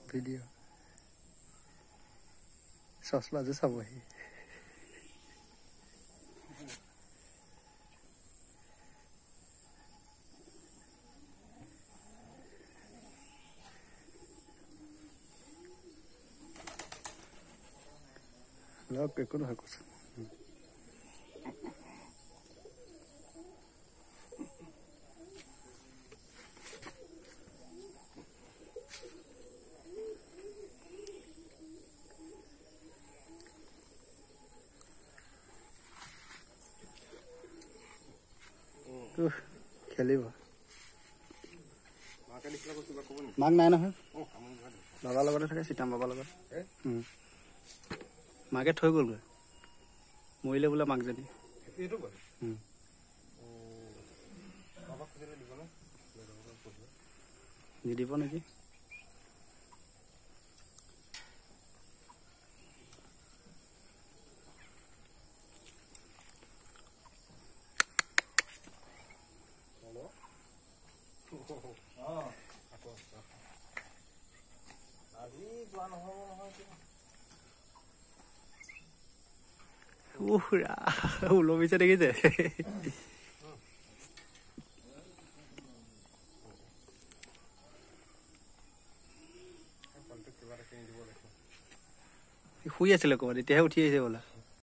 video' চচমা যে চাবহি লওক একো নহয় কৈছো খেলিব মাক নাই নহয় বাবাৰ লগতে থাকে চিতাম বাবাৰ লগত মাকে থৈ গ'লগৈ মৰিলে বোলে মাকজনী নিদিব নেকি ওলমিছে দেখিছে শুই আছিলে ক'ৰবাত এতিয়াহে উঠি আহিছে বোলা